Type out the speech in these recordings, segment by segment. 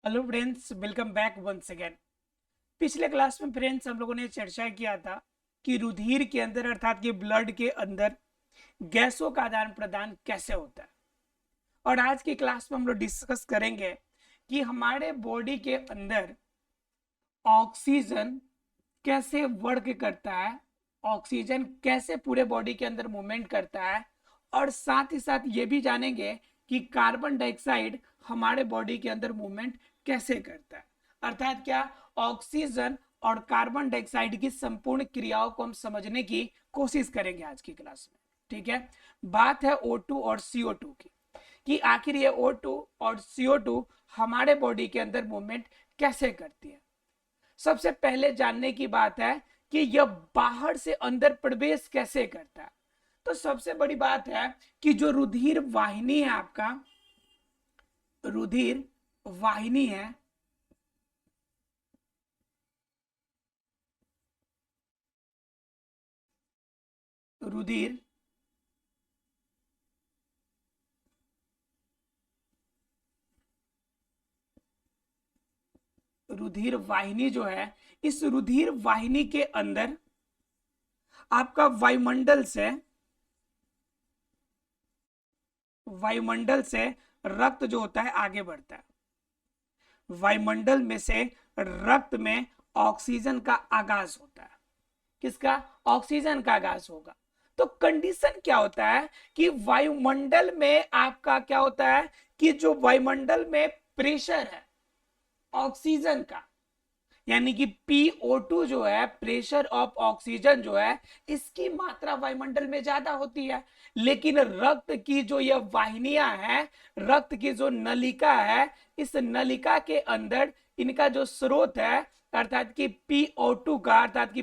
Hello friends, welcome back once again. पिछले class में friends हम लोगों ने चर्चा किया था कि रुधिर के अंदर अर्थात कि ब्लड के अंदर गैसों का आदान प्रदान कैसे होता है। और आज की क्लास में हम लोग डिस्कस करेंगे कि हमारे बॉडी के अंदर ऑक्सीजन कैसे वर्क करता है, ऑक्सीजन कैसे पूरे बॉडी के अंदर मूवमेंट करता है, और साथ ही साथ ये भी जानेंगे कि कार्बन डाइऑक्साइड हमारे बॉडी के अंदर मूवमेंट कैसे करता है। अर्थात क्या, ऑक्सीजन और कार्बन डाइऑक्साइड की संपूर्ण क्रियाओं को हम समझने की कोशिश करेंगे आज की क्लास में। ठीक है, बात है O2 और CO2 की कि आखिर ये O2 और CO2 हमारे बॉडी के अंदर मूवमेंट कैसे करती है। सबसे पहले जानने की बात है कि यह बाहर से अंदर प्रवेश कैसे करता है। तो सबसे बड़ी बात है कि जो रुधिर वाहिनी है, आपका रुधिर वाहिनी है, रुधिर रुधिर वाहिनी जो है, इस रुधिर वाहिनी के अंदर आपका वायुमंडल से रक्त जो होता है आगे बढ़ता है। वायुमंडल में से रक्त में ऑक्सीजन का आगाज होता है। किसका? ऑक्सीजन का आगाज होगा। तो कंडीशन क्या होता है कि वायुमंडल में आपका क्या होता है कि जो वायुमंडल में प्रेशर है ऑक्सीजन का, यानी कि PO2 जो है, प्रेशर ऑफ ऑक्सीजन जो है, इसकी मात्रा वायुमंडल में ज्यादा होती है। लेकिन रक्त की जो यह वाहिनियां हैं, रक्त की जो नलिका है, इस नलिका के अंदर इनका जो स्रोत है अर्थात कि PO2 का, अर्थात कि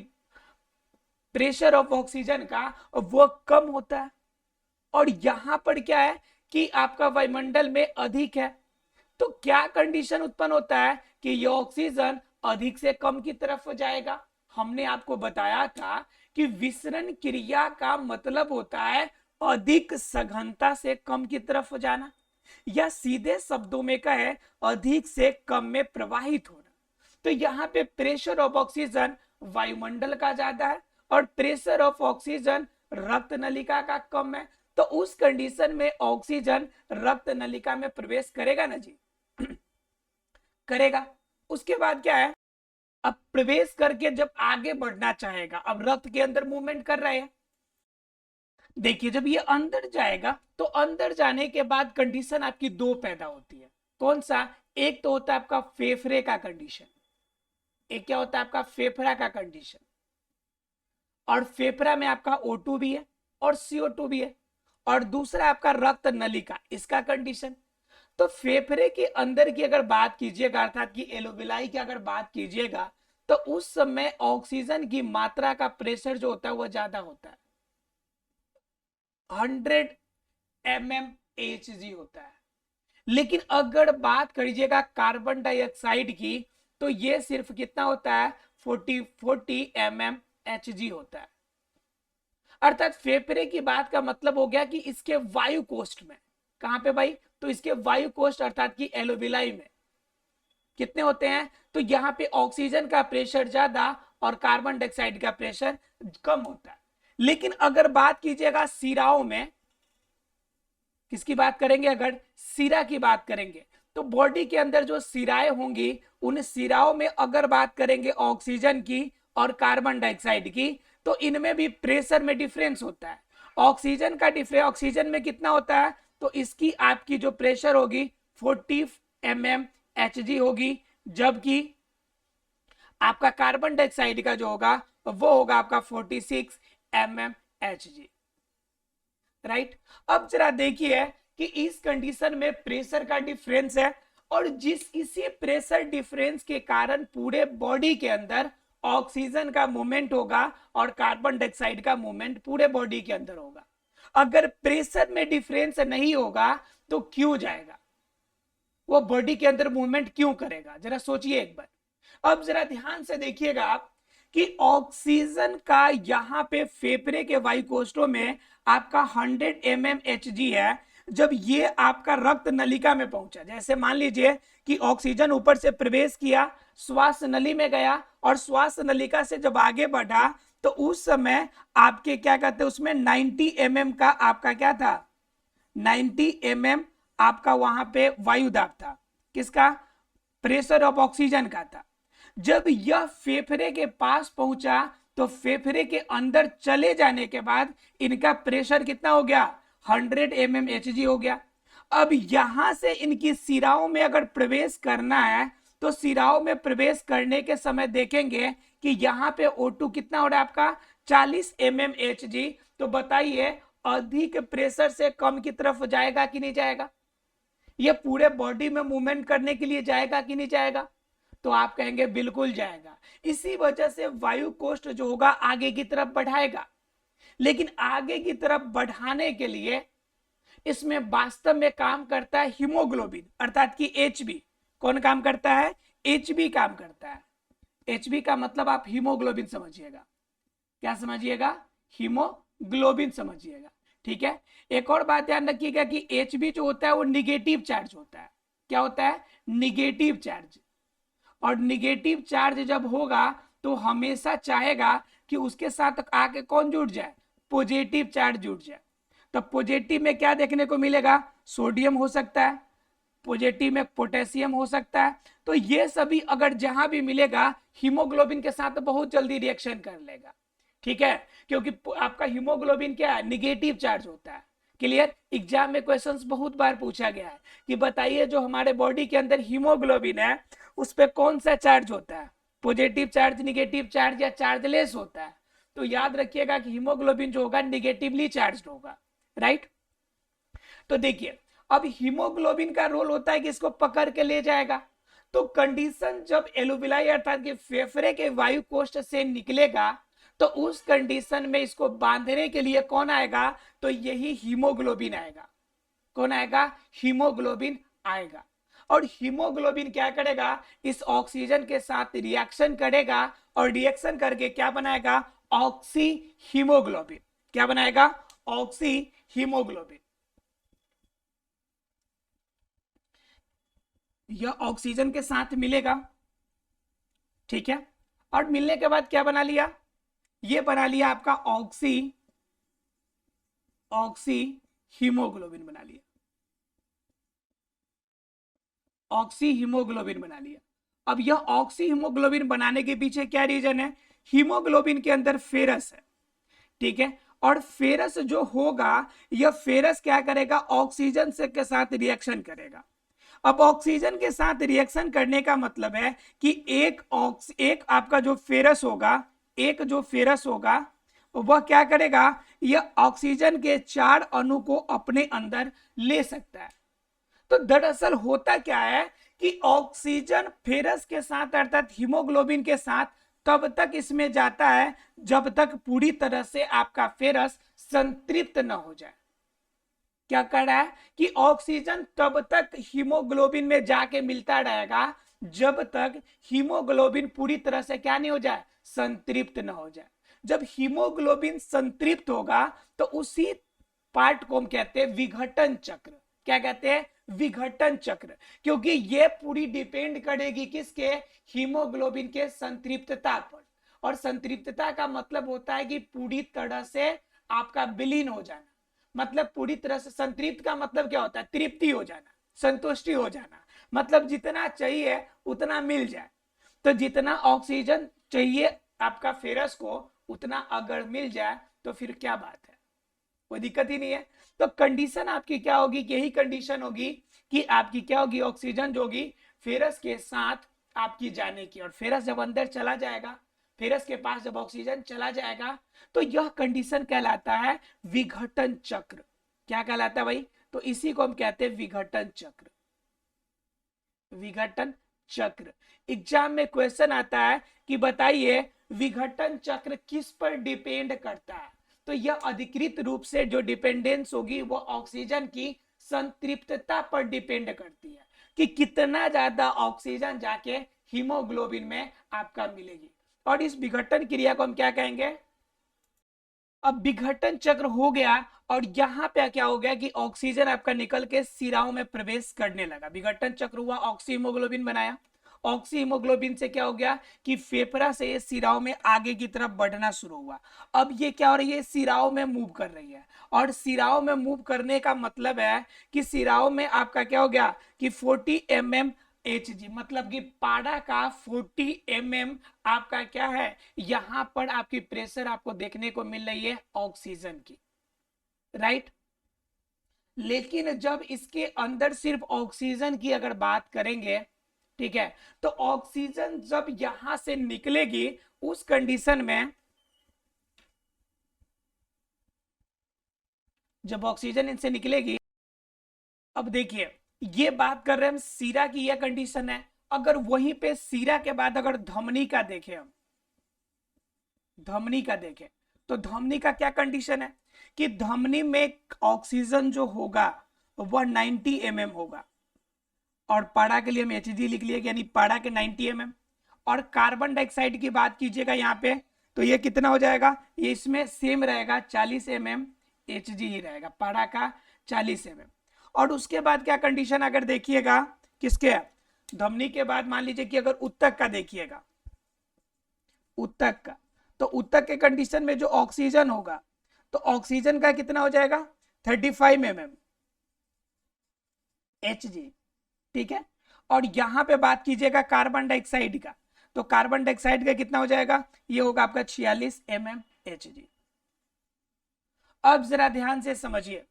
प्रेशर ऑफ ऑक्सीजन का, वो कम होता है। और यहां पर क्या है कि आपका वायुमंडल में अधिक है। तो क्या कंडीशन उत्पन्न होता है कि ये ऑक्सीजन अधिक से कम की तरफ हो जाएगा। हमने आपको बताया था कि विसरण क्रिया का मतलब होता है अधिक सघनता से कम की तरफ हो जाना, या सीधे शब्दों में कहे अधिक से कम में प्रवाहित होना। तो यहाँ पे प्रेशर ऑफ ऑक्सीजन वायुमंडल का ज्यादा है और प्रेशर ऑफ ऑक्सीजन रक्त नलिका का कम है। तो उस कंडीशन में ऑक्सीजन रक्त नलिका में प्रवेश करेगा ना जी, करेगा। उसके बाद क्या है, अब प्रवेश करके जब आगे बढ़ना चाहेगा, अब रक्त के अंदर मूवमेंट कर रहे हैं। देखिए, जब ये अंदर जाएगा तो अंदर जाने के बाद कंडीशन आपकी दो पैदा होती है। कौन सा? एक तो होता है आपका फेफड़े का कंडीशन, एक क्या होता है आपका फेफड़ा का कंडीशन। और फेफड़ा में आपका O2 भी है और CO2 भी है। और दूसरा आपका रक्त नलिका, इसका कंडीशन। तो फेफड़े के अंदर की अगर बात कीजिएगा, अर्थात कि एलोविलाई की अगर बात कीजिएगा, तो उस समय ऑक्सीजन की मात्रा का प्रेशर जो होता है वो ज्यादा होता है, 100 mmHg होता है। लेकिन अगर बात करिएगा कार्बन डाइऑक्साइड की, तो ये सिर्फ कितना होता है, 40 mmHg होता है। अर्थात फेफड़े की बात का मतलब हो गया कि इसके वायु कोष्ठ में, कहां पे भाई, तो इसके वायु कोष्ठ अर्थात कि एलोविलाई में कितने होते हैं, तो यहां पे ऑक्सीजन का प्रेशर ज्यादा और कार्बन डाइऑक्साइड का प्रेशर कम होता है। लेकिन अगर बात कीजिएगा सिराओं में, किसकी बात करेंगे, अगर सिरा की बात करेंगे, तो बॉडी के अंदर जो सिराएं होंगी, उन सिराओं में अगर बात करेंगे ऑक्सीजन की और कार्बन डाइऑक्साइड की, तो इनमें भी प्रेशर में डिफरेंस होता है। ऑक्सीजन का डिफरेंस, ऑक्सीजन में कितना होता है, तो इसकी आपकी जो प्रेशर होगी 40 mmHg होगी, जबकि आपका कार्बन डाइऑक्साइड का जो होगा वो होगा आपका 46 mmHg। राइट। अब जरा देखिए कि इस कंडीशन में प्रेशर का डिफरेंस है, और इसी प्रेशर डिफरेंस के कारण पूरे बॉडी के अंदर ऑक्सीजन का मूवमेंट होगा और कार्बन डाइऑक्साइड का मूवमेंट पूरे बॉडी के अंदर होगा। अगर प्रेशर में डिफरेंस नहीं होगा तो क्यों जाएगा, वो बॉडी के अंदर मूवमेंट क्यों करेगा, जरा सोचिए एक बार। अब जरा ध्यान से देखिएगा आप कि ऑक्सीजन का यहां पे फेफड़े के वायु कोष्ठों में आपका 100 mmHg है, जब ये आपका रक्त नलिका में पहुंचा, जैसे मान लीजिए कि ऑक्सीजन ऊपर से प्रवेश किया, श्वास नली में गया और श्वास नलिका से जब आगे बढ़ा तो उस समय आपके क्या कहते हैं उसमें 90 mm का आपका क्या था, 90 mm आपका वहां पे वायु दाब था, किसका, प्रेशर ऑफ ऑक्सीजन का था। जब यह फेफड़े के पास पहुंचा तो फेफड़े के अंदर चले जाने के बाद इनका प्रेशर कितना हो गया, 100 mmHg हो गया। अब यहां से इनकी सिराओं में अगर प्रवेश करना है तो सिराओं में प्रवेश करने के समय देखेंगे कि यहाँ पे O2 कितना हो रहा है आपका, 40 mmHg। तो बताइए अधिक प्रेशर से कम की तरफ जाएगा कि नहीं जाएगा, ये पूरे बॉडी में मूवमेंट करने के लिए जाएगा कि नहीं जाएगा, तो आप कहेंगे बिल्कुल जाएगा। इसी वजह से वायु कोष्ठ जो होगा आगे की तरफ बढ़ाएगा, लेकिन आगे की तरफ बढ़ाने के लिए इसमें वास्तव में काम करता है हीमोग्लोबिन अर्थात कि एचबी। कौन काम करता है, एचबी काम करता है। एचबी का मतलब आप हीमोग्लोबिन समझिएगा, क्या समझिएगा, हीमोग्लोबिन समझिएगा, ठीक है। एक और बात ध्यान रखिएगा कि एचबी जो होता है वो निगेटिव चार्ज होता है, क्या होता है, निगेटिव चार्ज। और निगेटिव चार्ज जब होगा तो हमेशा चाहेगा कि उसके साथ आके कौन जुड़ जाए, पॉजिटिव चार्ज जुड़ जाए। तो पॉजिटिव में क्या देखने को मिलेगा, सोडियम हो सकता है, पॉजिटिव में पोटेशियम हो सकता है। तो ये सभी अगर जहां भी मिलेगा हीमोग्लोबिन के साथ बहुत जल्दी रिएक्शन कर लेगा, ठीक है, क्योंकि आपका हीमोग्लोबिन क्या है, निगेटिव चार्ज होता है। क्लियर, एग्जाम में क्वेश्चंस बहुत बार पूछा गया है कि बताइए जो हमारे बॉडी के अंदर हीमोग्लोबिन है उस पर कौन सा चार्ज होता है, पॉजिटिव चार्ज, निगेटिव चार्ज या चार्जलेस होता है। तो याद रखिएगा कि हीमोग्लोबिन जो होगा निगेटिवली चार्ज होगा, राइट। तो देखिए अब हीमोग्लोबिन का रोल होता है कि इसको पकड़ के ले जाएगा। तो कंडीशन जब एलुविलाई अर्थात कि फेफड़े के वायु कोष्ठ से निकलेगा तो उस कंडीशन में इसको बांधने के लिए कौन आएगा, तो यही हीमोग्लोबिन आएगा। कौन आएगा, हीमोग्लोबिन आएगा। और हीमोग्लोबिन क्या करेगा, इस ऑक्सीजन के साथ रिएक्शन करेगा और रिएक्शन करके क्या बनाएगा, ऑक्सी हीमोग्लोबिन। क्या बनाएगा, ऑक्सी हीमोग्लोबिन। यह ऑक्सीजन के साथ मिलेगा, ठीक है। और मिलने के बाद क्या बना लिया, ये बना लिया आपका ऑक्सी हीमोग्लोबिन बना लिया, ऑक्सी हीमोग्लोबिन बना लिया। अब यह ऑक्सी हीमोग्लोबिन बनाने के पीछे क्या रीजन है, हीमोग्लोबिन के अंदर फेरस है, ठीक है। और फेरस जो होगा यह फेरस क्या करेगा, ऑक्सीजन से के साथ रिएक्शन करेगा। अब ऑक्सीजन के साथ रिएक्शन करने का मतलब है कि एक आपका जो फेरस होगा, एक जो फेरस होगा वह क्या करेगा, यह ऑक्सीजन के 4 अणु को अपने अंदर ले सकता है। तो दरअसल होता क्या है कि ऑक्सीजन फेरस के साथ अर्थात हीमोग्लोबिन के साथ तब तक इसमें जाता है जब तक पूरी तरह से आपका फेरस संतृप्त न हो जाए। क्या कर रहा है कि ऑक्सीजन तब तक हीमोग्लोबिन में जाके मिलता रहेगा जब तक हीमोग्लोबिन पूरी तरह से क्या नहीं हो जाए, संतृप्त न हो जाए। जब हीमोग्लोबिन संतृप्त होगा तो उसी पार्ट को हम कहते हैं विघटन चक्र। क्या कहते हैं, विघटन चक्र। क्योंकि ये पूरी डिपेंड करेगी किसके, हीमोग्लोबिन के संतृप्तता पर। और संतृप्तता का मतलब होता है कि पूरी तरह से आपका विलीन हो जाना, मतलब पूरी तरह से। संतृप्त का मतलब क्या होता है, तृप्ति हो जाना, संतुष्टि हो जाना, मतलब जितना चाहिए उतना मिल जाए। तो जितना ऑक्सीजन चाहिए आपका फेरस को उतना अगर मिल जाए तो फिर क्या बात है, कोई दिक्कत ही नहीं है। तो कंडीशन आपकी क्या होगी, यही कंडीशन होगी कि आपकी क्या होगी, ऑक्सीजन जो होगी फेरस के साथ आपकी जाने की। और फेरस जब अंदर चला जाएगा, फेरस के पास जब ऑक्सीजन चला जाएगा तो यह कंडीशन कहलाता है विघटन चक्र। क्या कहलाता है भाई, तो इसी को हम कहते हैं विघटन चक्र। विघटन चक्र। एग्जाम में क्वेश्चन आता है कि बताइए विघटन चक्र किस पर डिपेंड करता है। तो यह अधिकृत रूप से जो डिपेंडेंस होगी वो ऑक्सीजन की संतृप्तता पर डिपेंड करती है कि कितना ज्यादा ऑक्सीजन जाके हीमोग्लोबिन में आपका मिलेगी। और इस विघटन क्रिया को हम क्या कहेंगे, अब विघटन चक्र हो गया और यहाँ पे क्या हो गया कि ऑक्सीजन आपका निकल के सिराओं में प्रवेश करने लगा। विघटन चक्र हुआ, ऑक्सी हीमोग्लोबिन बनाया। ऑक्सी हीमोग्लोबिन से क्या हो गया कि फेफड़ा से सिराओं में आगे की तरफ बढ़ना शुरू हुआ। अब ये क्या हो रही है, सिराओं में मूव कर रही है। और सिराओं में मूव करने का मतलब है कि सिराओं में आपका क्या हो गया कि 40 mm Hg, मतलब कि पाड़ा का 40 mm आपका क्या है, यहां पर आपकी प्रेशर आपको देखने को मिल रही है ऑक्सीजन की, राइट। लेकिन जब इसके अंदर सिर्फ ऑक्सीजन की अगर बात करेंगे, ठीक है, तो ऑक्सीजन जब यहां से निकलेगी उस कंडीशन में, जब ऑक्सीजन इनसे निकलेगी, अब देखिए ये बात कर रहे हैं हम सीरा की, यह कंडीशन है। अगर वहीं पे सीरा के बाद अगर धमनी का देखें, हम धमनी का देखें तो धमनी का क्या कंडीशन है कि धमनी में ऑक्सीजन जो होगा वह 90 mm होगा। और पाड़ा के लिए हम Hg लिख लिए, यानी पाड़ा के 90 mm। और कार्बन डाइऑक्साइड की बात कीजिएगा यहाँ पे, तो ये कितना हो जाएगा, ये इसमें सेम रहेगा 40 mm Hg ही रहेगा, पाड़ा का 40 mm। और उसके बाद क्या कंडीशन अगर देखिएगा किसके, धमनी के बाद मान लीजिए कि अगर उत्तक का देखिएगा, उत्तक का, तो उत्तक के कंडीशन में जो ऑक्सीजन होगा तो ऑक्सीजन का कितना हो जाएगा 35 mm Hg, ठीक है। और यहां पे बात कीजिएगा कार्बन डाइऑक्साइड का, तो कार्बन डाइऑक्साइड का कितना हो जाएगा, ये होगा आपका 46 mm Hg। अब जरा ध्यान से समझिए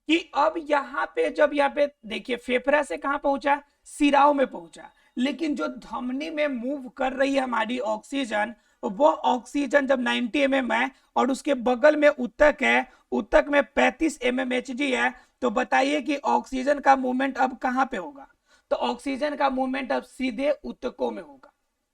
कि अब यहाँ पे जब यहाँ पे देखिए फेफड़ा से कहां पहुंचा, सिराओं में पहुंचा, लेकिन जो धमनी में मूव कर रही है हमारी ऑक्सीजन, वो ऑक्सीजन जब 90 mm है और उसके बगल में उत्तक है, उत्तक में 35 mm Hg है, तो बताइए कि ऑक्सीजन का मूवमेंट अब कहां पे होगा, तो ऑक्सीजन का मूवमेंट अब सीधे उत्तकों में होगा।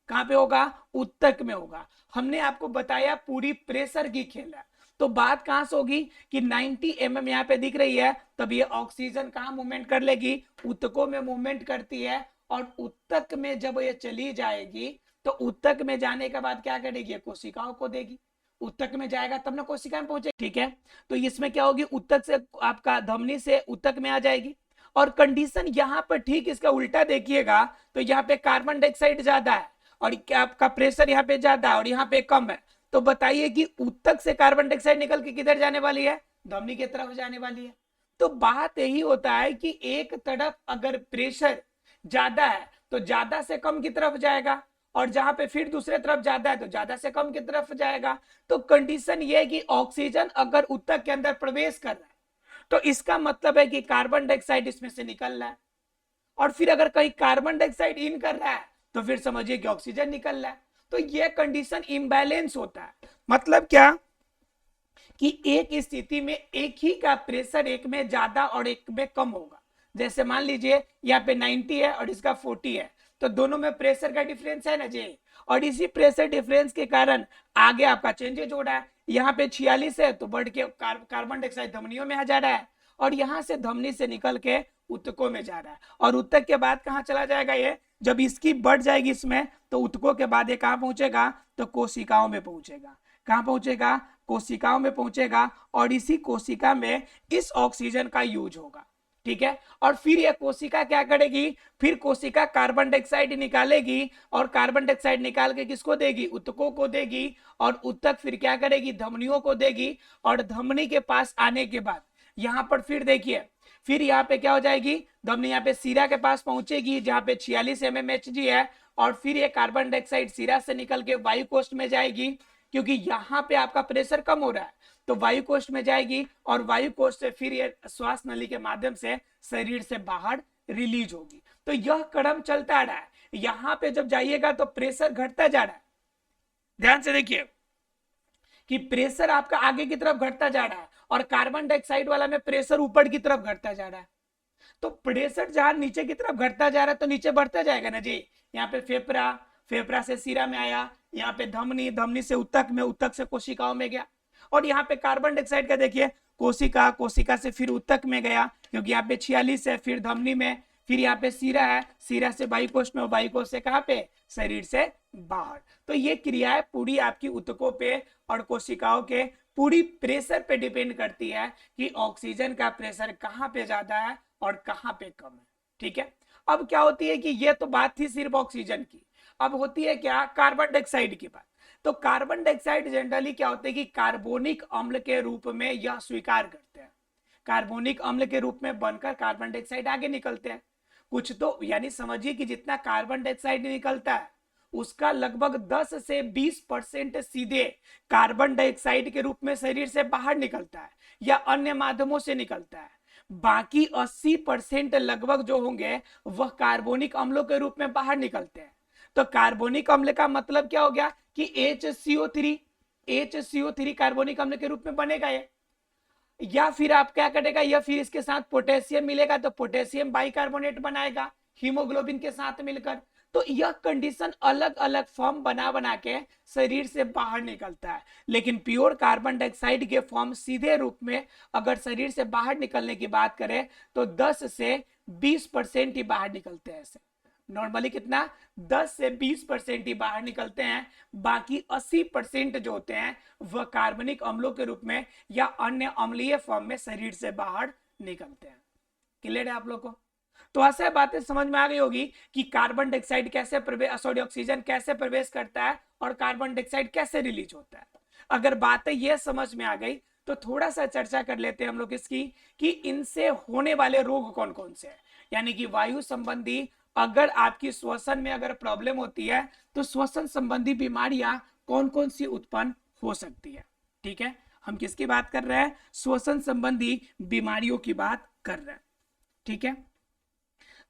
कहां पे होगा, उत्तक में होगा। हमने आपको बताया पूरी प्रेशर की खेल है, तो बात कहां से होगी कि 90 mm यहाँ पे दिख रही है, तब ये ऑक्सीजन कहां मूवमेंट कर लेगी, उत्तकों में मूवमेंट करती है। और उत्तक में जब ये चली जाएगी तो उत्तक में जाने के बाद क्या करेगी, कोशिकाओं को देगी। उत्तक में जाएगा तब ना कोशिका में पहुंचे, ठीक है। तो इसमें क्या होगी, उत्तक से आपका धमनी से उत्तक में आ जाएगी। और कंडीशन यहां पर ठीक इसका उल्टा देखिएगा, तो यहाँ पे कार्बन डाइऑक्साइड ज्यादा है और आपका प्रेशर यहाँ पे ज्यादा है और यहाँ पे कम है। तो बताइए कि उत्तक से कार्बन डाइऑक्साइड निकल के किधर जाने वाली है, धमनी की तरफ जाने वाली है। तो बात यही होता है कि एक तरफ अगर प्रेशर ज्यादा है तो ज्यादा से कम की तरफ जाएगा, और जहां पे फिर दूसरे तरफ ज्यादा है तो ज्यादा से कम की तरफ जाएगा। तो कंडीशन ये है कि ऑक्सीजन अगर उत्तक के अंदर प्रवेश कर रहा है तो इसका मतलब है कि कार्बन डाइऑक्साइड इसमें से निकल रहा है, और फिर अगर कहीं कार्बन डाइऑक्साइड इन कर रहा है तो फिर समझिए कि ऑक्सीजन निकल रहा है। तो यह कंडीशन इम्बैलेंस होता है। मतलब क्या कि एक स्थिति में एक ही का प्रेशर एक में ज्यादा और एक में कम होगा। जैसे मान लीजिए यहाँ पे 90 है और इसका 40 है, तो दोनों में प्रेशर का डिफरेंस है ना जी, और इसी प्रेशर डिफरेंस के कारण आगे आपका चेंजेज हो रहा है। यहाँ पे 46 है तो बढ़ के कार्बन डाइऑक्साइड धमनियों में आ जा रहा है, और यहाँ से धमनी से निकल के उत्तकों में जा रहा है। और उत्तक के बाद कहाँ चला जाएगा, ये जब इसकी बढ़ जाएगी इसमें तो उत्तकों के बाद ये कहाँ पहुंचेगा, तो कोशिकाओं में पहुंचेगा। कहाँ पहुंचेगा, कोशिकाओं में पहुंचेगा, और इसी कोशिका में इस ऑक्सीजन का यूज होगा, ठीक है। और फिर यह कोशिका क्या करेगी, फिर कोशिका कार्बन डाइऑक्साइड निकालेगी, और कार्बन डाइऑक्साइड निकाल के किसको देगी, उत्तकों को देगी, और उत्तक फिर क्या करेगी, धमनियों को देगी। और धमनी के पास आने के बाद यहां पर फिर देखिए, फिर यहाँ पे क्या हो जाएगी, धमनी यहाँ पे सीरा के पास पहुंचेगी जहां पे 46 mm Hg है, और फिर ये कार्बन डाइऑक्साइड सीरा से निकल के वायु कोष्ठ में जाएगी, क्योंकि यहाँ पे आपका प्रेशर कम हो रहा है, तो वायु कोष्ठ में जाएगी, और वायु कोष्ठ से फिर ये श्वास नली के माध्यम से शरीर से बाहर रिलीज होगी। तो यह क्रम चलता रहा है। यहाँ पे जब जाइएगा तो प्रेशर घटता जा रहा है, ध्यान से देखिए कि प्रेशर आपका आगे की तरफ घटता जा रहा है, और कार्बन डाइऑक्साइड वाला में प्रेशर ऊपर की तरफ घटता जा रहा है। तो प्रेशर जहां नीचे की तरफ घटता जा रहा है तो नीचे बढ़ता जाएगा ना जी। यहाँ पे फेफड़ा, फेफड़ा से सिरा में आया, यहाँ पे धमनी, धमनी से उत्तक में, उत्तक से कोशिकाओं में गया। और यहाँ पे कार्बन डाइऑक्साइड का देखिए, कोशिका, कोशिका से फिर उत्तक में गया, क्योंकि यहाँ पे 46 है, फिर धमनी में, फिर यहाँ पे सीरा है, सीरा से वायु कोष्ठ में, वायु कोष्ठ से कहाँ पे, शरीर से बाहर। तो ये क्रियाएं पूरी आपकी उत्तकों पे और कोशिकाओं के पूरी प्रेशर पे डिपेंड करती है कि ऑक्सीजन का प्रेशर कहाँ पे ज्यादा है और कहाँ पे कम है। ठीक है, अब क्या होती है कि ये तो बात थी सिर्फ ऑक्सीजन की, अब होती है क्या कार्बन डाइऑक्साइड की बात। तो कार्बन डाइऑक्साइड जनरली क्या होते हैं कि कार्बोनिक अम्ल के रूप में यह स्वीकार करते हैं, कार्बोनिक अम्ल के रूप में बनकर कार्बन डाइऑक्साइड आगे निकलते हैं। कुछ तो यानी समझिए कि जितना कार्बन डाइऑक्साइड निकलता है उसका लगभग 10 से 20% सीधे कार्बन डाइऑक्साइड के रूप में शरीर से बाहर निकलता है या अन्य माध्यमों से निकलता है। बाकी 80% लगभग जो होंगे वह कार्बोनिक अम्लों के रूप में बाहर निकलते हैं। तो कार्बोनिक अम्ल का मतलब क्या हो गया कि HCO3 कार्बोनिक अम्ल के रूप में बनेगा ये, या फिर आप क्या करेगा, या फिर इसके साथ पोटेशियम मिलेगा तो पोटेशियम बाइकार्बोनेट बनाएगा हीमोग्लोबिन के साथ मिलकर। तो यह कंडीशन अलग अलग फॉर्म बना बना के शरीर से बाहर निकलता है, लेकिन प्योर कार्बन डाइऑक्साइड के फॉर्म सीधे रूप में अगर शरीर से बाहर निकलने की बात करें तो 10 से 20% ही बाहर निकलते हैं। ऐसे नॉर्मली कितना 10 से 20% ही बाहर निकलते हैं, बाकी 80% जो होते हैं वह कार्बनिक अम्लों के रूप में या अन्य अम्लीय फॉर्म में शरीर से बाहर निकलते हैं। क्लियर है आप लोग को? तो ऐसे बातें समझ में आ गई होगी कि कार्बन डाइऑक्साइड कैसे ऑक्सीजन कैसे प्रवेश करता है और कार्बन डाइऑक्साइड कैसे रिलीज होता है। अगर बातें ये समझ में आ गई तो थोड़ा सा चर्चा कर लेते हैं हम लोग इसकी कि इनसे होने वाले रोग कौन कौन से हैं। यानी कि वायु संबंधी अगर आपकी श्वसन में अगर प्रॉब्लम होती है तो श्वसन संबंधी बीमारियां कौन कौन सी उत्पन्न हो सकती है। ठीक है, हम किसकी बात कर रहे हैं, श्वसन संबंधी बीमारियों की बात कर रहे हैं। ठीक है,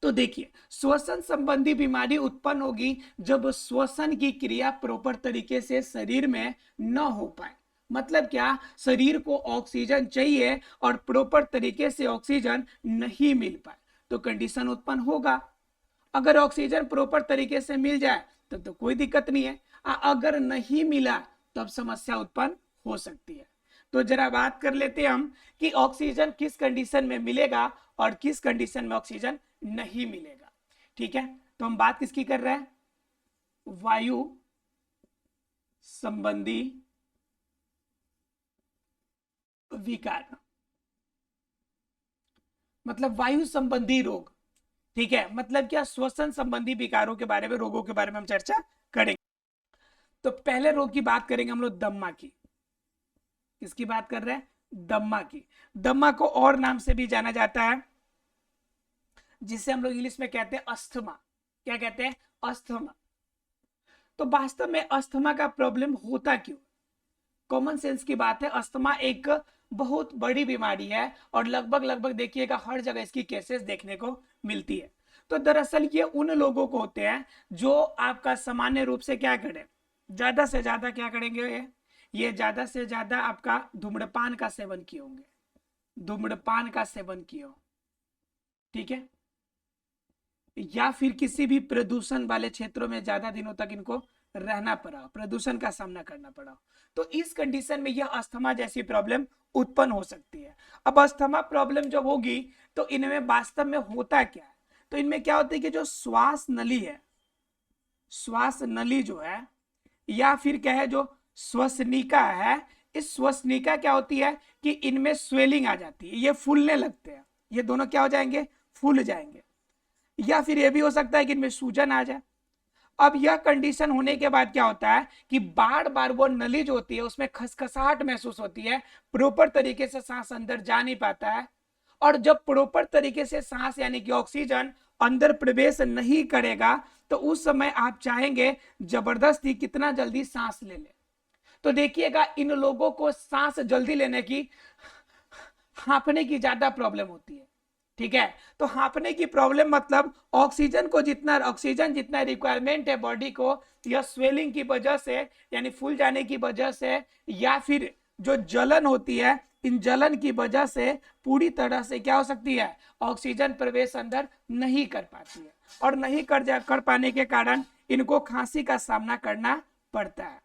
तो देखिए श्वसन संबंधी बीमारी उत्पन्न होगी जब श्वसन की क्रिया प्रॉपर तरीके से शरीर में न हो पाए। मतलब क्या, शरीर को ऑक्सीजन चाहिए और प्रॉपर तरीके से ऑक्सीजन नहीं मिल पाए तो कंडीशन उत्पन्न होगा। अगर ऑक्सीजन प्रॉपर तरीके से मिल जाए तब तो कोई दिक्कत नहीं है, अगर नहीं मिला तब समस्या उत्पन्न हो सकती है। तो जरा बात कर लेते हैं हम कि ऑक्सीजन किस कंडीशन में मिलेगा और किस कंडीशन में ऑक्सीजन नहीं मिलेगा। ठीक है, तो हम बात किसकी कर रहे हैं, वायु संबंधी विकार, मतलब वायु संबंधी रोग। ठीक है, मतलब क्या, श्वसन संबंधी विकारों के बारे में, रोगों के बारे में हम चर्चा करेंगे। तो पहले रोग की बात करेंगे हम लोग दम्मा की। किसकी बात कर रहे हैं, दम्मा की। दम्मा को और नाम से भी जाना जाता है जिसे हम लोग इंग्लिश में कहते हैं अस्थमा। क्या कहते हैं, अस्थमा। तो वास्तव में अस्थमा का प्रॉब्लम होता क्यों, कॉमन सेंस की बात है, अस्थमा एक बहुत बड़ी बीमारी है और लगभग देखिएगा हर जगह इसकी केसेस देखने को मिलती है। तो दरअसल ये उन लोगों को होते हैं जो आपका सामान्य रूप से क्या करें, ज्यादा से ज्यादा क्या करेंगे, ये ज्यादा से ज्यादा आपका धूम्रपान का सेवन किए होंगे, धूम्रपान का सेवन किए हो। ठीक है, या फिर किसी भी प्रदूषण वाले क्षेत्रों में ज्यादा दिनों तक इनको रहना पड़ा, प्रदूषण का सामना करना पड़ा, तो इस कंडीशन में यह अस्थमा जैसी प्रॉब्लम उत्पन्न हो सकती है। अब अस्थमा प्रॉब्लम जब होगी तो इनमें वास्तव में होता क्या है, तो इनमें क्या होता है कि जो श्वास नली है, श्वास नली जो है या फिर क्या है जो श्वसनिका है, इस श्वसनिका क्या होती है कि इनमें स्वेलिंग आ जाती है, ये फूलने लगते हैं, ये दोनों क्या हो जाएंगे, फूल जाएंगे। या फिर ये भी हो सकता है कि इनमें सूजन आ जाए। अब यह कंडीशन होने के बाद क्या होता है कि बार बार वो नली जो होती है उसमें खसखसाहट महसूस होती है, प्रॉपर तरीके से सांस अंदर जा नहीं पाता है। और जब प्रॉपर तरीके से सांस यानी कि ऑक्सीजन अंदर प्रवेश नहीं करेगा तो उस समय आप चाहेंगे जबरदस्ती कितना जल्दी सांस ले ले। तो देखिएगा इन लोगों को सांस जल्दी लेने की, हांफने की ज्यादा प्रॉब्लम होती है। ठीक है, तो हांफने की प्रॉब्लम मतलब ऑक्सीजन जितना रिक्वायरमेंट है बॉडी को, यह स्वेलिंग की वजह से यानी फूल जाने की वजह से या फिर जो जलन होती है, इन जलन की वजह से पूरी तरह से क्या हो सकती है, ऑक्सीजन प्रवेश अंदर नहीं कर पाती है और नहीं कर पाने के कारण इनको खांसी का सामना करना पड़ता है।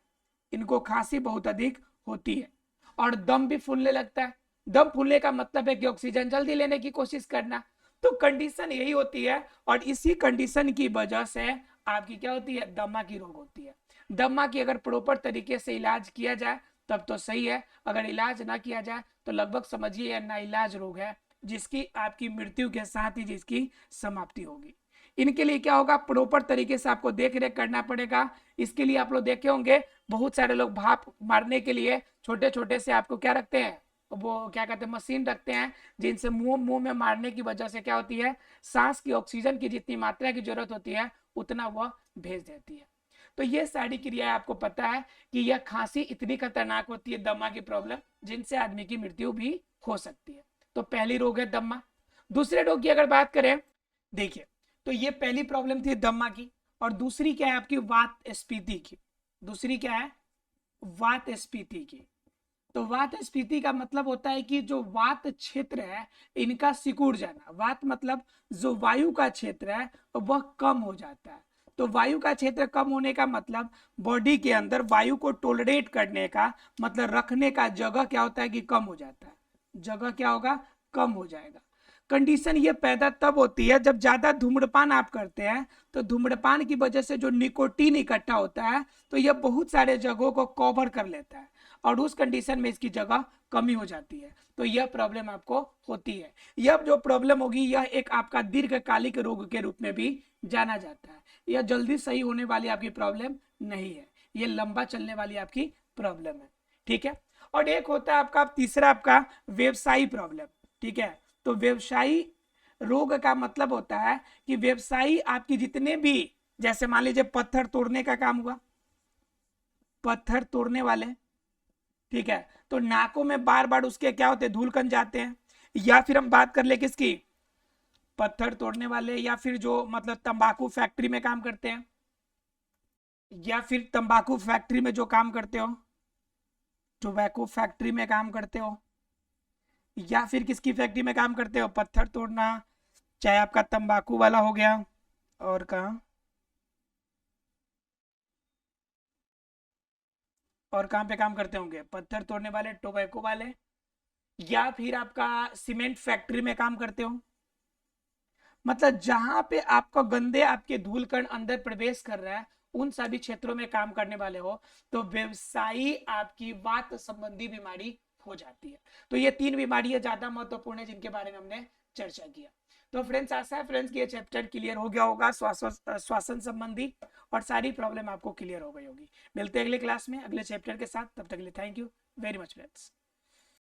इनको खांसी बहुत अधिक होती है और दम भी फूलने लगता है। दम फूलने का मतलब है कि ऑक्सीजन जल्दी लेने की कोशिश करना। तो कंडीशन यही होती है और इसी कंडीशन की वजह से आपकी क्या होती है, दमा की रोग होती है। दमा की अगर प्रॉपर तरीके से इलाज किया जाए तब तो सही है। अगर इलाज ना किया जाए तो लगभग समझिए यह नाइलाज रोग है, जिसकी आपकी मृत्यु के साथ ही जिसकी समाप्ति होगी। इनके लिए क्या होगा, प्रॉपर तरीके से आपको देख रेख करना पड़ेगा। इसके लिए आप लोग देखे होंगे बहुत सारे लोग भाप मारने के लिए छोटे छोटे से आपको क्या रखते हैं, वो क्या कहते हैं, मशीन रखते हैं, जिनसे मुंह में मारने की वजह से क्या होती है, सांस की ऑक्सीजन की जितनी मात्रा की जरूरत होती है उतना वह भेज देती है। तो ये सारी क्रियाएं आपको पता है कि यह खांसी इतनी खतरनाक होती है, दमा की प्रॉब्लम, जिनसे आदमी की मृत्यु भी हो सकती है। तो पहली रोग है दमा। दूसरे रोग की अगर बात करें, देखिए, तो ये पहली प्रॉब्लम थी दमा की, और दूसरी क्या है आपकी, वात स्फीति की। दूसरी क्या है, वात स्फीति की। तो वात स्फीति का मतलब होता है कि जो वात क्षेत्र है इनका सिकुड़ जाना। वात मतलब जो वायु का क्षेत्र है वह कम हो जाता है। तो वायु का क्षेत्र कम होने का मतलब बॉडी के अंदर वायु को टोलरेट करने का, मतलब रखने का जगह क्या होता है कि कम हो जाता है। जगह क्या होगा, कम हो जाएगा। कंडीशन ये पैदा तब होती है जब ज्यादा धूम्रपान आप करते हैं, तो धूम्रपान की वजह से जो निकोटीन इकट्ठा होता है तो यह बहुत सारे जगहों को कवर कर लेता है, और उस कंडीशन में इसकी जगह कमी हो जाती है। तो यह प्रॉब्लम आपको होती है। यह जो प्रॉब्लम होगी यह एक आपका दीर्घकालिक रोग के रूप में भी जाना जाता है। यह जल्दी सही होने वाली आपकी प्रॉब्लम नहीं है, यह लंबा चलने वाली आपकी प्रॉब्लम है। ठीक है। और एक होता है आपका तीसरा, आपका व्यवसायी प्रॉब्लम। ठीक है। तो व्यवसायी रोग का मतलब होता है कि व्यवसायी आपकी जितने भी, जैसे मान लीजिए पत्थर तोड़ने का काम हुआ, पत्थर तोड़ने वाले, ठीक है, तो नाकों में बार बार उसके क्या होते हैं, धूलकण जाते हैं। या फिर हम बात कर ले किसकी, पत्थर तोड़ने वाले, या फिर जो मतलब तंबाकू फैक्ट्री में काम करते हैं, या फिर तंबाकू फैक्ट्री में जो काम करते हो, टोबैको फैक्ट्री में काम करते हो, या फिर किसकी फैक्ट्री में काम करते हो, पत्थर तोड़ना, चाहे आपका तंबाकू वाला हो गया, और कहाँ, और कहाँ पे काम करते होंगे, पत्थर तोड़ने वाले, टोबैको वाले, या फिर आपका सीमेंट फैक्ट्री में काम करते हो। मतलब जहां पे आपका गंदे आपके धूल कण अंदर प्रवेश कर रहा है उन सभी क्षेत्रों में काम करने वाले हो, तो व्यवसायी आपकी वात संबंधी बीमारी हो जाती है। तो ये तीन बीमारियां ज्यादा महत्वपूर्ण है जिनके बारे में हमने चर्चा किया। तो फ्रेंड्स, आशा है फ्रेंड्स कि ये चैप्टर क्लियर हो गया होगा, श्वसन संबंधी, और सारी प्रॉब्लम आपको क्लियर हो गई होगी। मिलते हैं अगले क्लास में अगले चैप्टर के साथ, तब तक के लिए thank you very much friends.